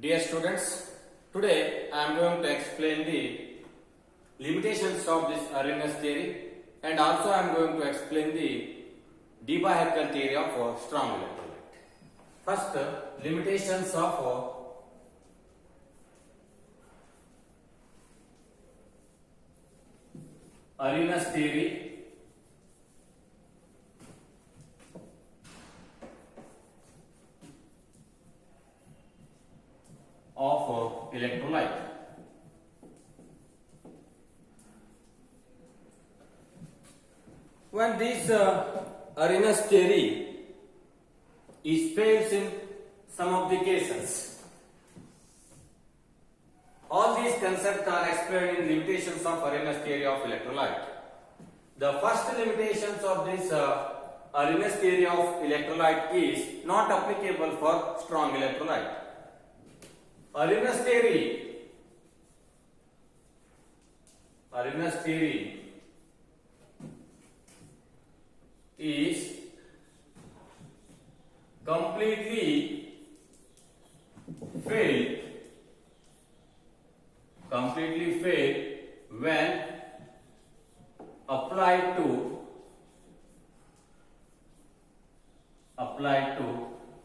Dear students, today I am going to explain the limitations of this Arrhenius theory and also I am going to explain the Debye-Heckel theory of strong electrolyte. First, limitations of Arrhenius theory of electrolyte. When this Arrhenius theory is fails in some of the cases, all these concepts are explained in limitations of Arrhenius theory of electrolyte. The first limitations of this Arrhenius theory of electrolyte is not applicable for strong electrolyte. Arrhenius theory is completely failed when applied to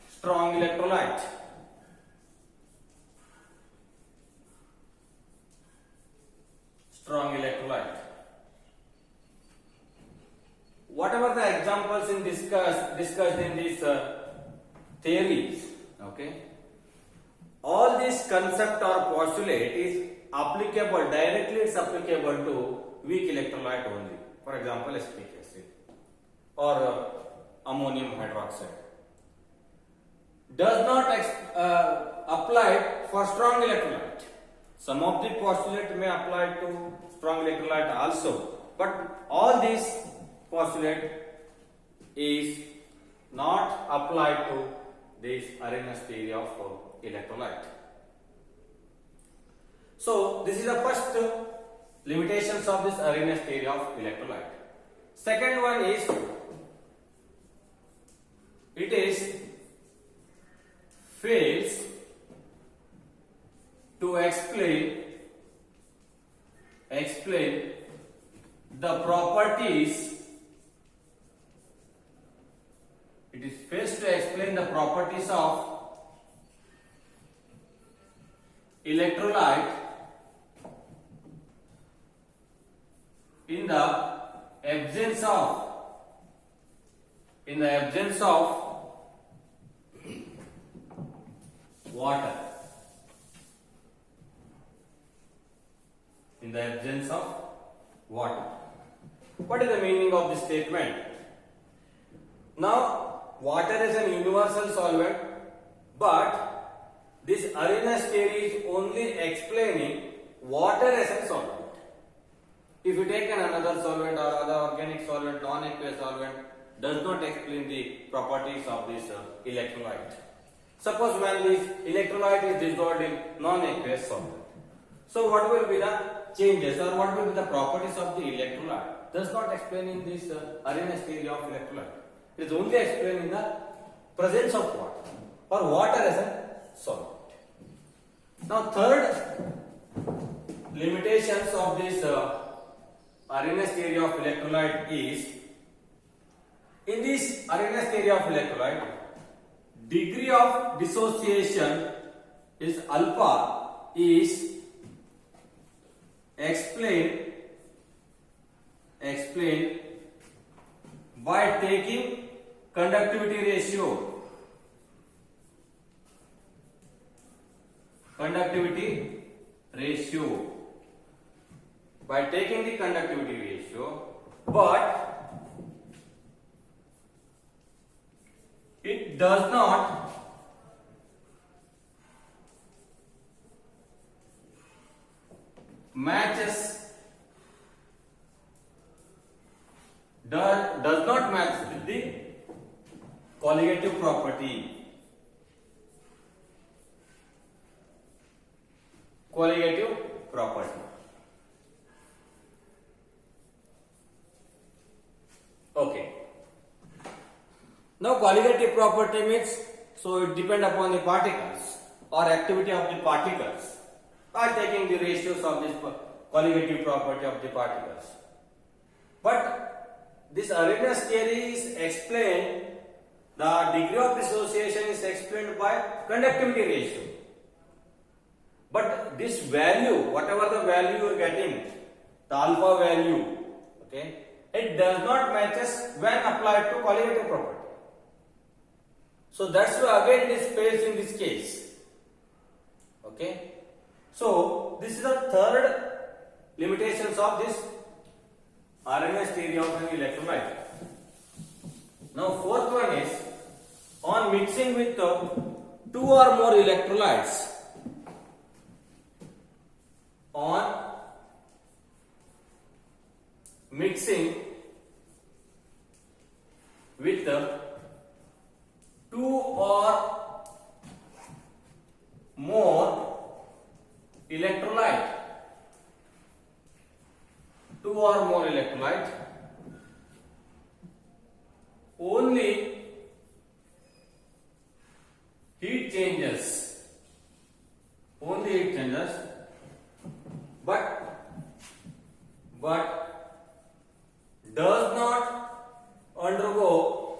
strong electrolyte. Whatever the examples in discussed in these theories, okay, all this concept or postulate is applicable directly. It's applicable to weak electrolyte only. For example, acetic acid or ammonium hydroxide. Does not apply for strong electrolyte. Some of the postulate may apply to strong electrolyte also, but all these postulate is not applied to this Arrhenius theory of electrolyte. So this is the first limitations of this Arrhenius theory of electrolyte. Second one is it is fails to explain the properties. It is fails to explain the properties of electrolyte in the absence of water. In the absence of water. What is the meaning of this statement? Now, water is an universal solvent, but this Arrhenius theory is only explaining water as a solvent. If you take another solvent or other organic solvent, non-aqueous solvent, does not explain the properties of this electrolyte. Suppose when this electrolyte is dissolved in non-aqueous solvent. So what will be the changes or what will be the properties of the electrolyte? Does not explain in this Arrhenius theory of electrolyte. It is only explained in the presence of water or water as a solvent. Now third limitations of this Arrhenius theory of electrolyte is, in this Arrhenius theory of electrolyte, degree of dissociation is alpha is explained by taking conductivity ratio. By taking the conductivity ratio, but it does not match with the colligative property. Okay. Now colligative property means, so it depends upon the particles. or activity of the particles by taking the ratios of this colligative property of the particles. But this Arrhenius theory is explained, the degree of dissociation is explained by conductivity ratio. But this value, whatever the value you are getting, the alpha value, okay, it does not matches when applied to colligative property. So that's why again this fails in this case. Okay. So this is the third limitations of this Arrhenius theory of an electrolyte. Now fourth one is on mixing with two or more electrolytes. On mixing with two or more electrolyte, only heat changes, but does not undergo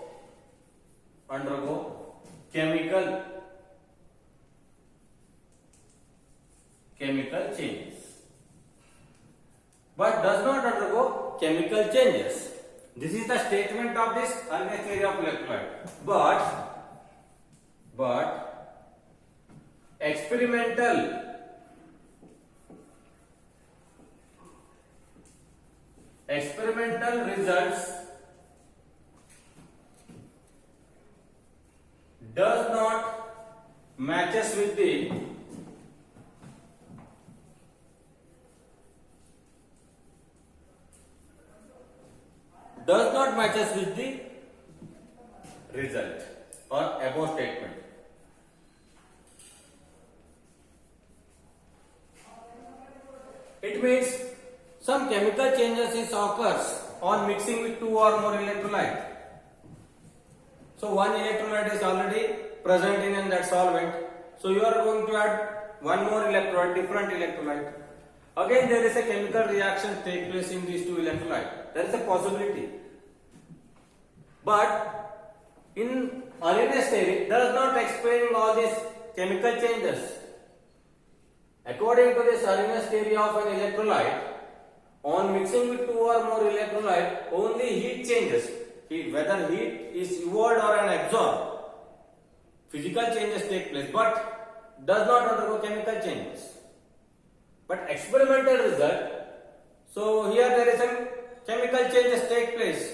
chemical changes. But does not undergo chemical changes. This is the statement of this Arrhenius theory of electrolyte. But experimental results does not matches with the result or above statement. It means some chemical changes occurs on mixing with two or more electrolyte. So one electrolyte is already present in that solvent. So you are going to add one more electrolyte, different electrolyte. Again there is a chemical reaction take place in these two electrolytes. There is a possibility. But in Arrhenius theory does not explain all these chemical changes. According to this Arrhenius theory of an electrolyte, on mixing with two or more electrolyte, only heat changes. Whether heat is evolved or absorbed, physical changes take place, but does not undergo chemical changes. But experimental result, so here there is some chemical changes take place.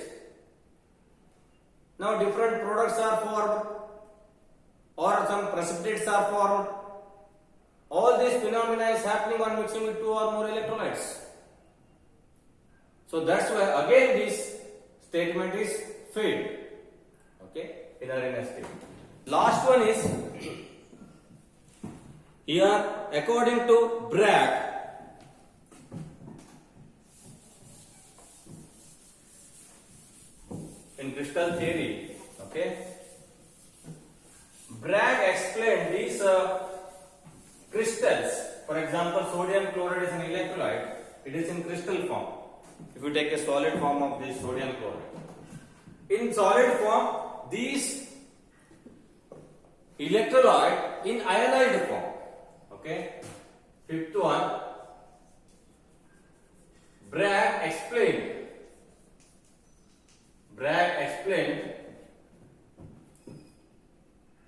Now different products are formed or some precipitates are formed. All this phenomena is happening on mixing with two or more electrolytes. So that's why again this statement is failed. Okay, in Arrhenius theory. Last one is here according to Bragg. In crystal theory, okay, Bragg explained these crystals. For example, sodium chloride is an electrolyte. It is in crystal form. If you take a solid form of this sodium chloride, in solid form, these electrolyte in ionized form. Okay. Fifth one, Bragg explained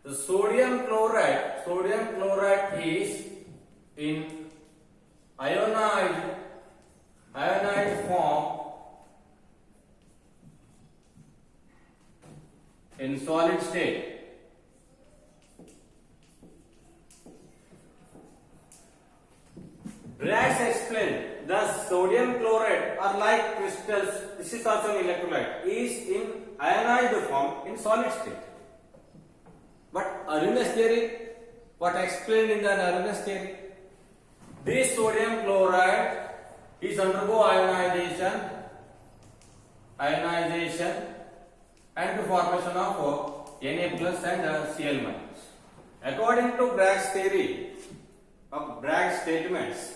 the sodium chloride is in ionized form in solid state. Bragg explained the sodium chloride are like crystals. This is also an electrolyte. Is in ionized form in solid state. But Arrhenius theory, what explained in the Arrhenius theory? This sodium chloride is undergo ionization and the formation of Na plus and Cl minus. According to Bragg's theory of Bragg's statements,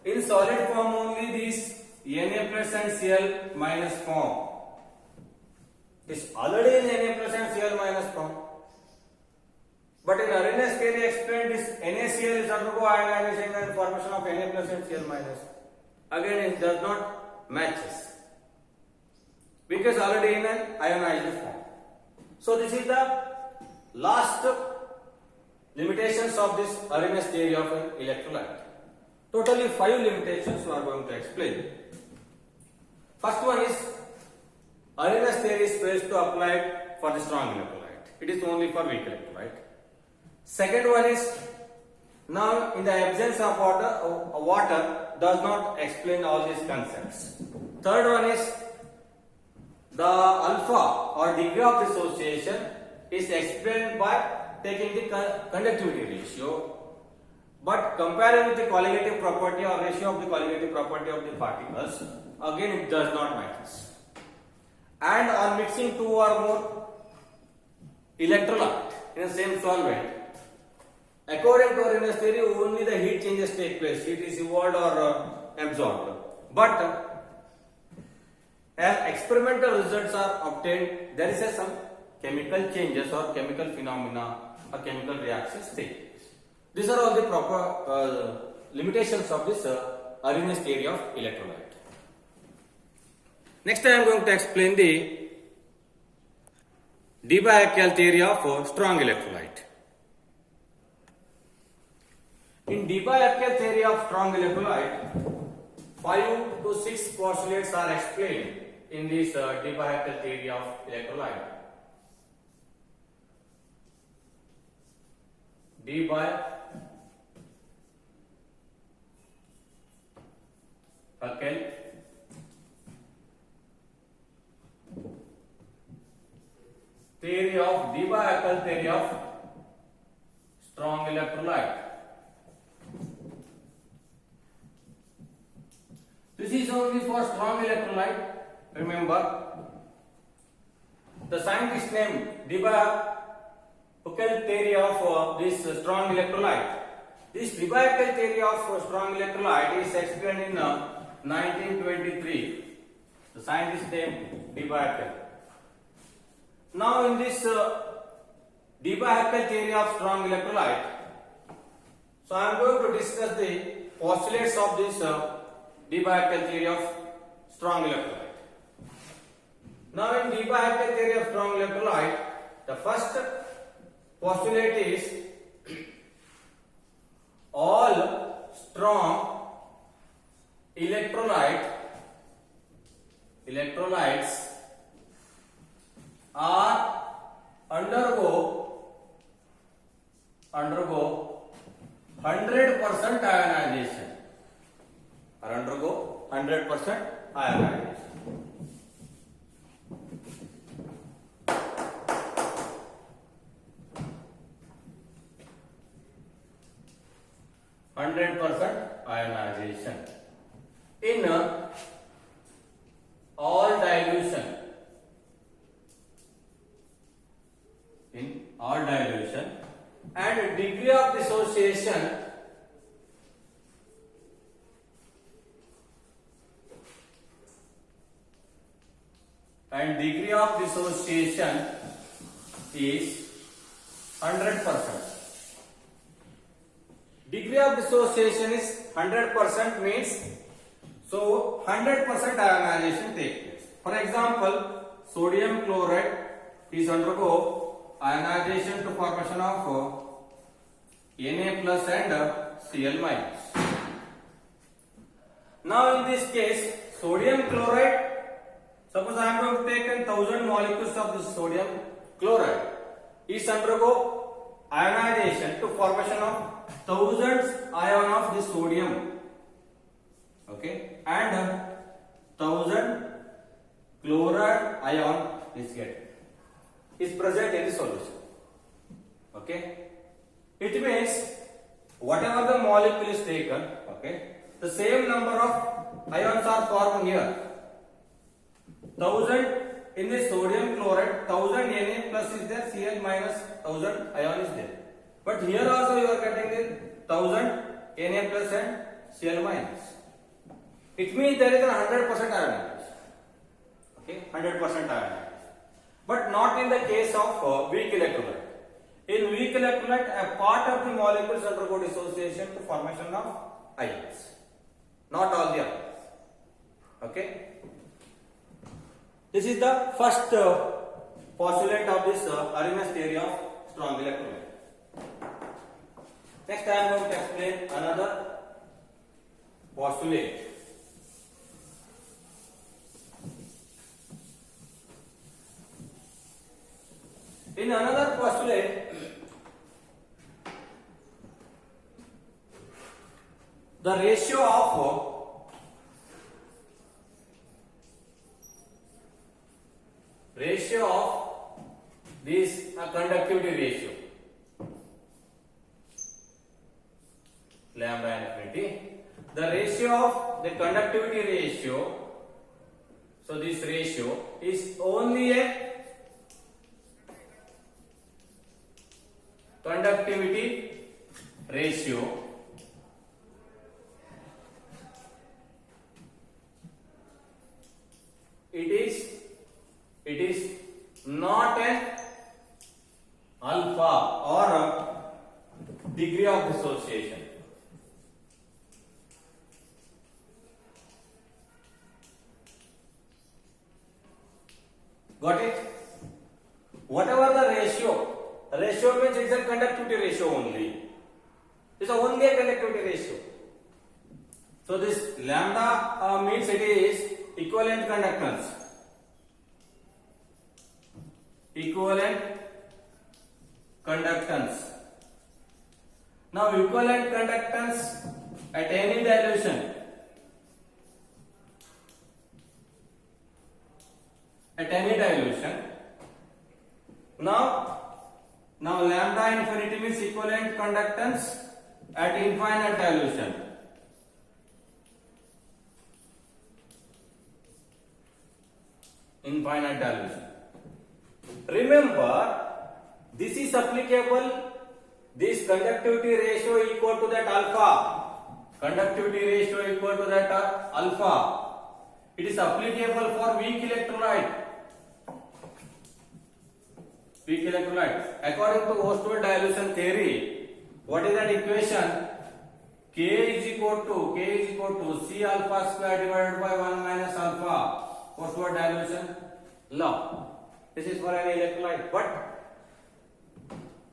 in solid form only these Na plus and Cl minus form is already in Na plus and Cl minus form. But in Arrhenius theory explained this NaCl is undergo ionization and formation of Na plus and Cl minus. Again it does not matches because already in an ionized form. So this is the last limitations of this Arrhenius theory of an electrolyte. Totally 5 limitations we are going to explain. First one is Arrhenius theory is placed to apply for the strong electrolyte. It is only for weak electrolyte. Second one is now in the absence of water does not explain all these concepts. Third one is the alpha or degree of dissociation is explained by taking the conductivity ratio, but comparing with the colligative property or ratio of the colligative property of the particles, again it does not matter. And on mixing two or more electrolyte in the same solvent, according to Arrhenius theory, only the heat changes take place. Heat is evolved or absorbed. But as experimental results are obtained, there is some chemical changes or chemical phenomena or chemical reactions take place. These are all the proper limitations of this Arrhenius theory of electrolyte. Next I am going to explain the Debye-Heckel theory of strong electrolyte. In Debye-Heckel theory of strong electrolyte, 5 to 6 postulates are explained in this Debye-Heckel theory of electrolyte. Debye-Heckel theory of strong electrolyte. This is only for strong electrolyte. Remember, the scientist name Debye-Heckel theory of this strong electrolyte. This Debye-Heckel theory of strong electrolyte is explained in 1923. The scientist name Debye-Heckel. Now in this Debye-Heckel theory of strong electrolyte, so I am going to discuss the postulates of this Debye-Heckel theory of strong electrolyte. Now in Debye-Heckel theory of strong electrolyte, the first postulate is all strong electrolytes are undergo 100% ionization. Or undergo 100% ionization. Ionization in all dilution. And degree of dissociation is 100%. Degree of dissociation is 100% means so 100% ionization takes place. For example, sodium chloride is undergo ionization to formation of Na plus and Cl minus. Now in this case, sodium chloride, suppose I am going to take 1000 molecules of this sodium chloride, is undergo ionization to formation of thousands ion of the sodium, okay, and 1000 chloride ion is present in the solution, okay. It means whatever the molecule is taken, okay, the same number of ions are formed here. 1000 in the sodium chloride 1000 Na plus is there, Cl minus 1000 ion is there. But here also you are getting the 1000 Na plus and Cl minus. It means there is a 100% ionization. Okay, 100% ionization. But not in the case of weak electrolyte. In weak electrolyte, a part of the molecules undergo dissociation to formation of ions. Not all the ions. Okay. This is the first postulate of this Arrhenius theory of strong electrolyte. Next I am going to explain another postulate. In another postulate, the ratio of this conductivity ratio, lambda infinity, the ratio of the conductivity ratio, so this ratio is only a conductivity ratio it is not an alpha or a degree of dissociation. Got it? Whatever the ratio means it's a conductivity ratio only. It's only a conductivity ratio. So this lambda means it is equivalent conductance. Equivalent conductance. Now equivalent conductance at any dilution. At any dilution. Now lambda infinity means equivalent conductance at infinite dilution. Infinite dilution. Remember, this is applicable, this conductivity ratio equal to that alpha. Conductivity ratio equal to that alpha. It is applicable for weak electrolyte. Weak electrolyte. According to Ostwald dilution theory, what is that equation? K is equal to C alpha square divided by 1 minus alpha. Ostwald dilution law. This is for an electrolyte. But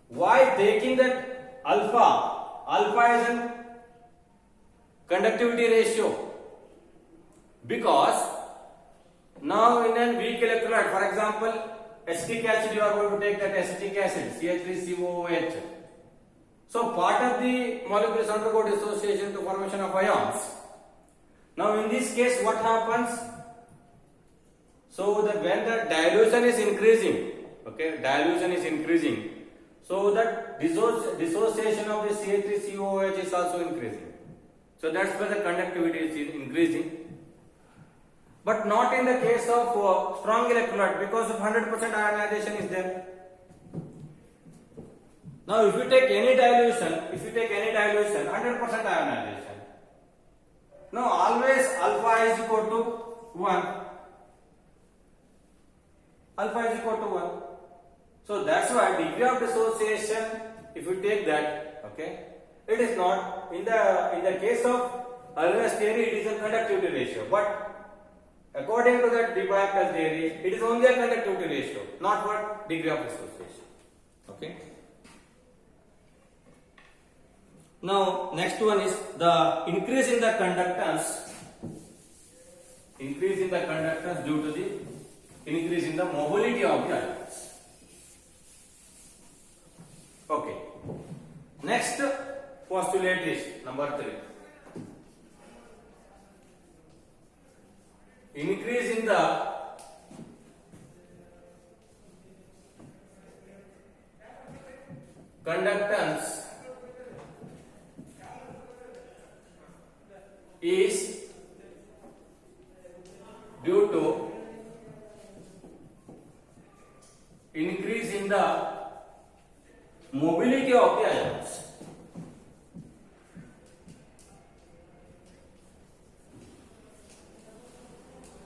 why taking that alpha? Alpha is a conductivity ratio. Because now in a weak electrolyte, for example, acetic acid, you are going to take that acetic acid, CH3COOH. So part of the molecules undergo dissociation to formation of ions. Now in this case, what happens? So that when the dilution is increasing, okay, dilution is increasing, so that dissociation of the CH3COOH is also increasing. So that's why the conductivity is increasing. But not in the case of strong electrolyte, because of 100% ionization is there. Now if you take any dilution, 100% ionization. Now always alpha is equal to 1. Alpha is equal to 1. So that's why degree of dissociation, if you take that, okay, it is not in the case of Arrhenius theory, it is a conductivity ratio. But according to that de Broglie theory, it is only a conductivity ratio, not what degree of dissociation. Okay. Now next one is the increase in the conductance. Increase in the conductance due to the increase in the mobility of the ions. Okay. Next postulate is number 3. Increase in the conductance is due to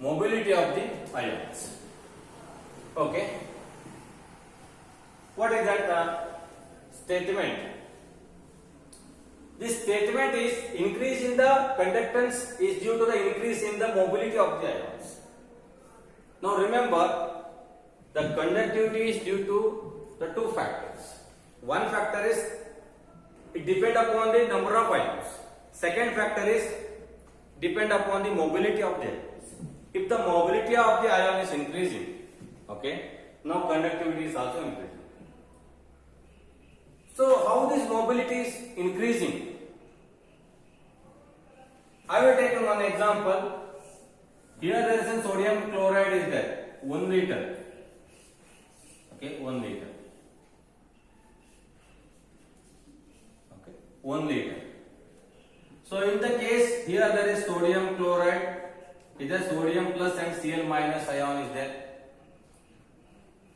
mobility of the ions. Okay. What is that statement? This statement is increase in the conductance is due to the increase in the mobility of the ions. Now remember, the conductivity is due to the two factors. One factor is it depend upon the number of ions. Second factor is depend upon the mobility of the ions. If the mobility of the ion is increasing, okay, now conductivity is also increasing. So how this mobility is increasing? I will take one example. Here there is a sodium chloride is there, 1 liter. Okay, 1 liter. Okay, 1 liter. So in the case here there is sodium chloride, either sodium plus and Cl minus ion is there.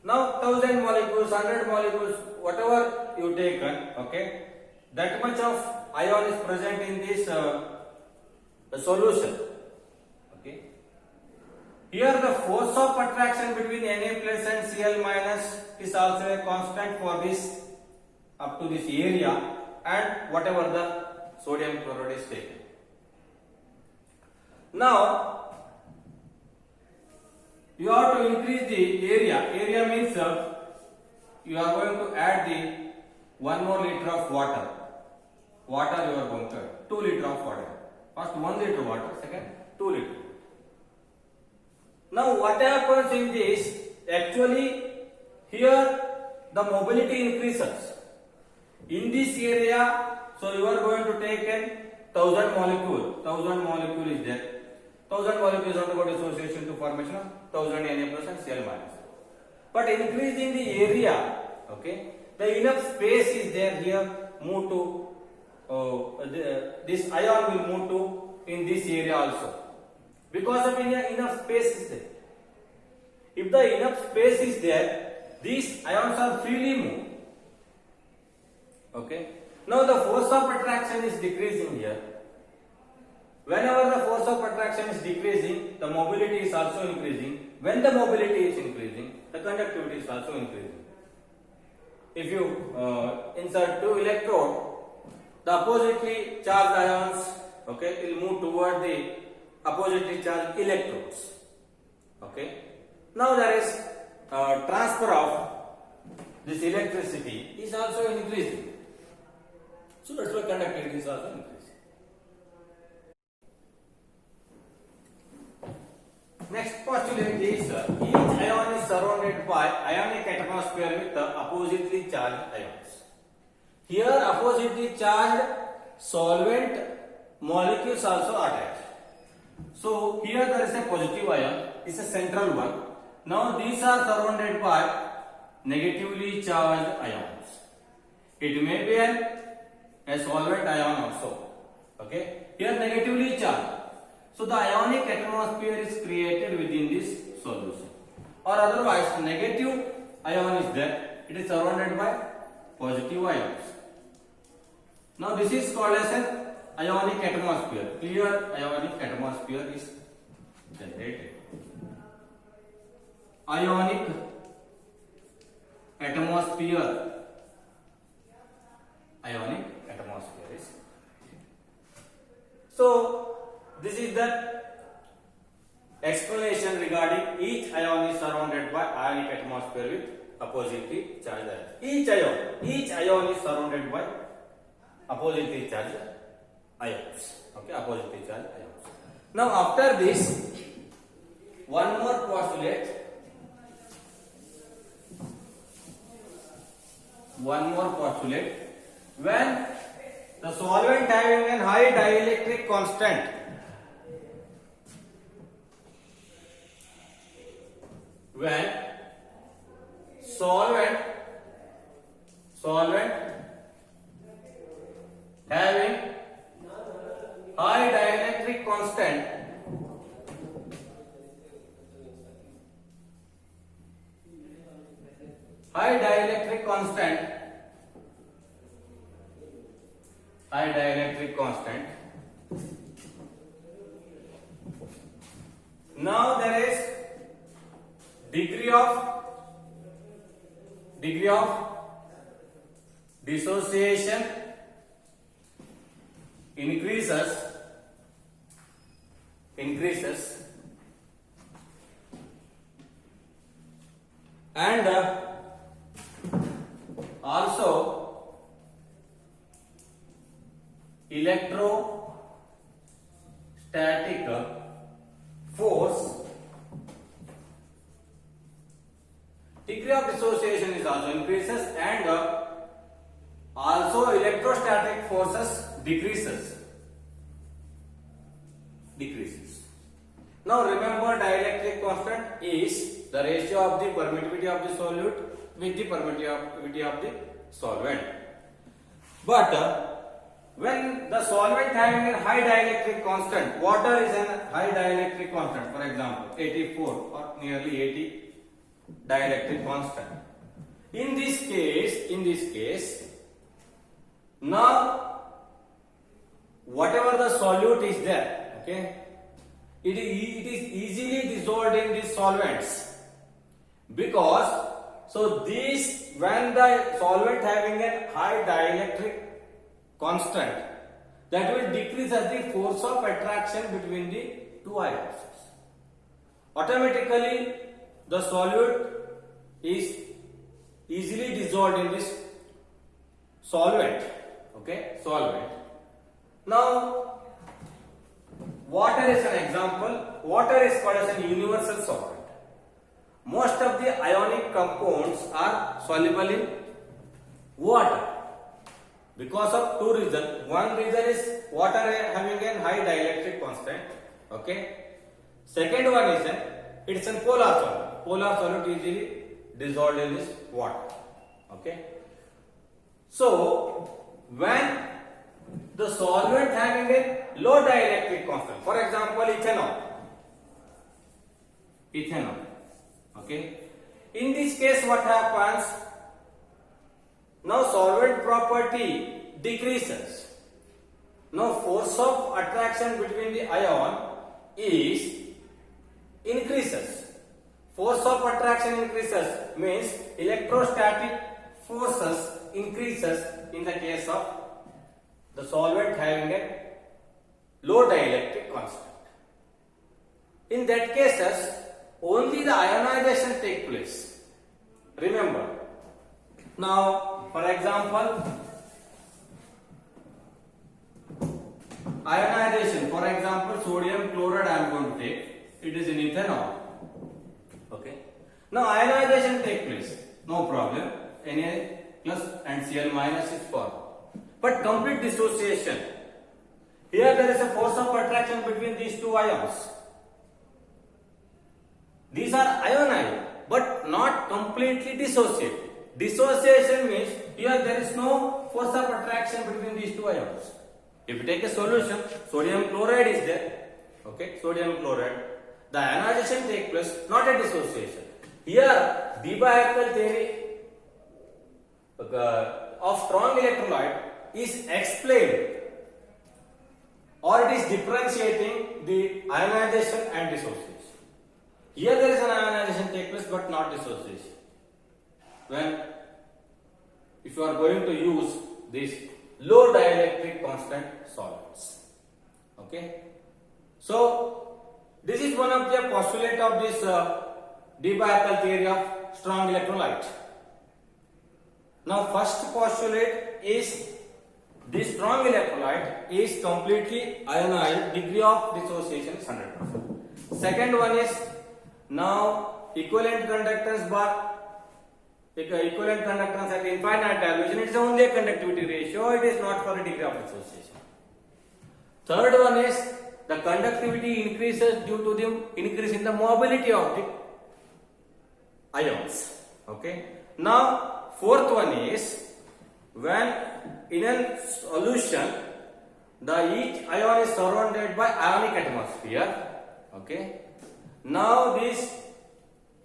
Now 1000 molecules, 100 molecules, whatever you take, okay, that much of ion is present in this solution. Okay. Here the force of attraction between Na plus and Cl minus is also a constant for this up to this area and whatever the sodium chloride is taken. Now you have to increase the area. Area means you are going to add the 1 more liter of water. Water you are going to add 2 liter of water. First 1 liter water, second 2 liter. Now what happens in this? Actually here the mobility increases. In this area, so you are going to take an 1000 molecule. 1000 molecule is there. 1000 molecules undergo dissociation to formation of 1000 Na plus and Cl minus. But increasing the area, okay, the enough space is there here. Move to this ion will move to in this area also. Because of enough space is there. If the enough space is there, these ions are freely moved. Okay. Now the force of attraction is decreasing here. Whenever the force of attraction is decreasing, the mobility is also increasing. When the mobility is increasing, the conductivity is also increasing. If you insert 2 electrodes, the oppositely charged ions, okay, will move toward the oppositely charged electrodes. Okay. Now there is transfer of this electricity is also increasing. So that's why conductivity is also increasing. Next postulate is each ion is surrounded by ionic atmosphere with oppositely charged ions. Here oppositely charged solvent molecules also attached. So here there is a positive ion, it's a central one. Now these are surrounded by negatively charged ions. It may be a solvent ion also. Okay, here negatively charged. So the ionic atmosphere is created within this solution. Or otherwise negative ion is there. It is surrounded by positive ions. Now this is called as an ionic atmosphere. Clear ionic atmosphere is generated. Ionic atmosphere. Ionic atmosphere is. So this is the explanation regarding each ion is surrounded by ionic atmosphere with oppositely charged ions. Each ion is surrounded by oppositely charged ions. Okay, oppositely charged ions. Now after this, one more postulate. When the solvent having a high dielectric constant, when solvent having high dielectric constant, Now there is degree of dissociation increases and also electrostatic force. Degree of dissociation is also increases and also electrostatic forces decreases. Now remember, dielectric constant is the ratio of the permittivity of the solute with the permittivity of the solvent. But when the solvent having a high dielectric constant, water is a high dielectric constant, for example 84 or nearly 80 dielectric constant. In this case, now whatever the solute is there, okay, it is easily dissolved in these solvents, because when the solvent having a high dielectric constant, that will decrease as the force of attraction between the two ions. Automatically the solute is easily dissolved in this solvent. Now water is an example. Water is called as a universal solvent. Most of the ionic compounds are soluble in water because of two reasons. One reason is water having a high dielectric constant. Second one is it's a polar solute. Polar solute easily dissolved in this water. So when the solvent having a low dielectric constant, for example ethanol. In this case what happens? Now solvent property decreases. Now force of attraction between the ion is increases. Force of attraction increases means electrostatic forces increases in the case of the solvent having a low dielectric constant. In that cases, only the ionization take place. Remember. Now, for example, ionization. For example, sodium chloride I am going to take. It is in ethanol. Now ionization take place. No problem. Na plus and Cl minus is formed. But complete dissociation. Here there is a force of attraction between these two ions. These are ionized but not completely dissociated. Dissociation means here there is no force of attraction between these two ions. If you take a solution, sodium chloride is there. Sodium chloride. The ionization takes place, not a dissociation. Here, de Broglie theory of strong electrolyte is explained, or it is differentiating the ionization and dissociation. Here there is an ionization take place but not dissociation. If you are going to use these low dielectric constant solvents. So this is one of the postulate of this de Broglie theory of strong electrolyte. Now first postulate is this strong electrolyte is completely ionized, degree of dissociation is 100%. Second one is now equivalent conductance at infinite dilution, it is only a conductivity ratio, it is not for a degree of dissociation. Third one is the conductivity increases due to the increase in the mobility of the ions. Now fourth one is when in a solution each ion is surrounded by ionic atmosphere. Now this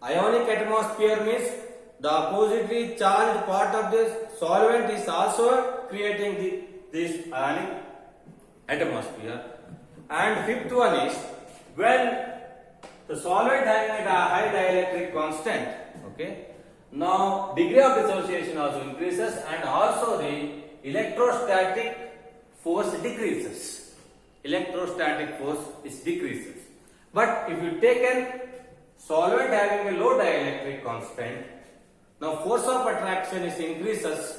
ionic atmosphere means the oppositely charged part of the solvent is also creating this ionic atmosphere. And fifth one is when the solvent having a high dielectric constant, okay, now degree of dissociation also increases and also the electrostatic force decreases. Electrostatic force is decreases. But if you take a solvent having a low dielectric constant, now force of attraction is increases.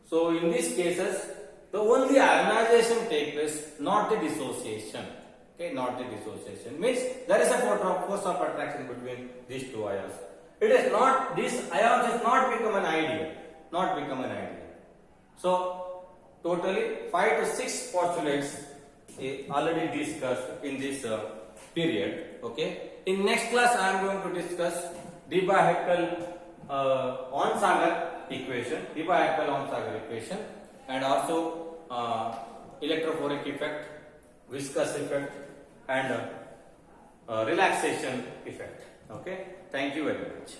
So in these cases, the only ionization takes place, not the dissociation. Okay, not the dissociation. Means there is a force of attraction between these two ions. It is not, these ions is not become an ideal. Not become an ideal. So totally 5 to 6 postulates already discussed in this period. Okay. In next class I am going to discuss de Broglie-Onsager equation, de Broglie-Onsager equation, and also electrophoric effect, viscous effect, and relaxation effect. Okay. Thank you very much.